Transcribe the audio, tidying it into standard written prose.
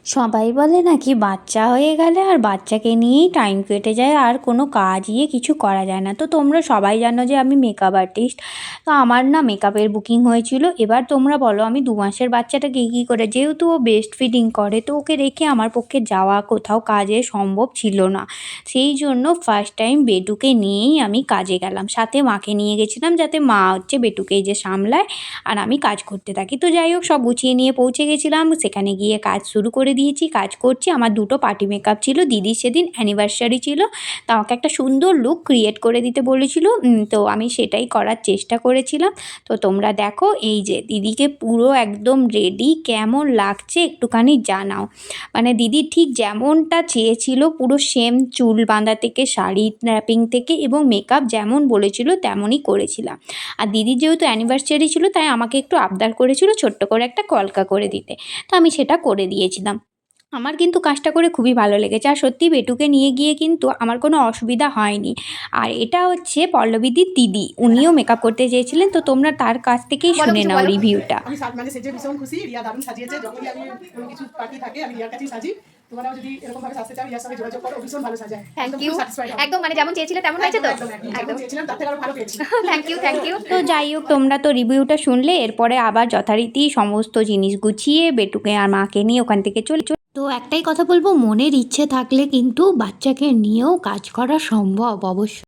সবাই বলে নাকি বাচ্চা হয়ে গেলে আর বাচ্চাকে নিয়েই টাইম কেটে যায়, আর কোনো কাজই কিছু করা যায় না। তো তোমরা সবাই জানো যে আমি মেকআপ আর্টিস্ট। তো আমার না মেকআপের বুকিং হয়েছিল। এবার তোমরা বলো আমি 2 মাসের বাচ্চাটাকে কী করে, যেহেতু ও ব্রেস্ট ফিডিং করে, তো ওকে রেখে আমার পক্ষে যাওয়া কোথাও কাজে সম্ভব ছিল না। সেই জন্য ফার্স্ট টাইম বেটুকে নিয়েই আমি কাজে গেলাম। সাথে মাকে নিয়ে গেছিলাম, যাতে মা হচ্ছে বেটুকে যে সামলায় আর আমি কাজ করতে থাকি। তো যাই হোক, সব গুছিয়ে নিয়ে পৌঁছে গেছিলাম। সেখানে গিয়ে কাজ শুরু করে দিয়েছি, কাজ করছি। আমার 2টো পার্টি মেকআপ ছিল। দিদির সেদিন অ্যানিভার্সারি ছিল, তো আমাকে একটা সুন্দর লুক ক্রিয়েট করে দিতে বলেছিল। তো আমি সেটাই করার চেষ্টা করেছিলাম। তো তোমরা দেখো, এই যে দিদিকে পুরো একদম রেডি, কেমন লাগছে একটুখানি জানাও। মানে দিদি ঠিক যেমনটা চেয়েছিল পুরো সেম, চুল বাঁধা থেকে শাড়ি র্যাপিং থেকে এবং মেকআপ যেমন বলেছিল তেমনই করেছিলাম। আর দিদির যেহেতু অ্যানিভার্সারি ছিল, তাই আমাকে একটু আবদার করেছিল ছোট্ট করে একটা কলকা করে দিতে। তো আমি সেটা করে দিয়েছিলাম। আমার কিন্তু কাজটা করে খুবই ভালো লেগেছে, আর সত্যি বেটুকে নিয়ে গিয়ে কিন্তু আমার কোনো অসুবিধা হয়নি। আর এটা হচ্ছে পল্লবীদির দিদি, উনিও মেকআপ করতে চেয়েছিলেন। তো তোমরা তার কাছ থেকেই বলো শুনে কিছু নাও বলো। রিভিউটা। আমি মানে সেজে ভীষণ খুশি। রিয়া দারুণ সাজিয়েছে। যখনই আমি কোনো কিছু পার্টি থাকে আমি রিয়ার কাছেই সাজি। তোমরাও যদি এরকম ভাবে সাজতে চাও রিয়ার সঙ্গে যোগাযোগ করো, ভীষণ ভালো সাজায়। থ্যাংক একদম ইউ। খুব স্যাটিসফাইড হবে। একদম মানে যেমন চেয়েছিলে তেমন হয়েছে তো? একদম যেমন চেয়েছিলাম তার থেকে আরো ভালো পেয়েছি। Thank you, thank you. তো যাই হোক, তোমরা তো রিভিউটা শুনলে। এরপরে আবার যথারীতি সমস্ত জিনিস গুছিয়ে বেটুকে আর মাকে নিয়ে ওখান থেকে চলে। তো একটাই কথা বলবো, মনের ইচ্ছে থাকলে কিন্তু বাচ্চাকে নিয়েও কাজ করা সম্ভব অবশ্যই।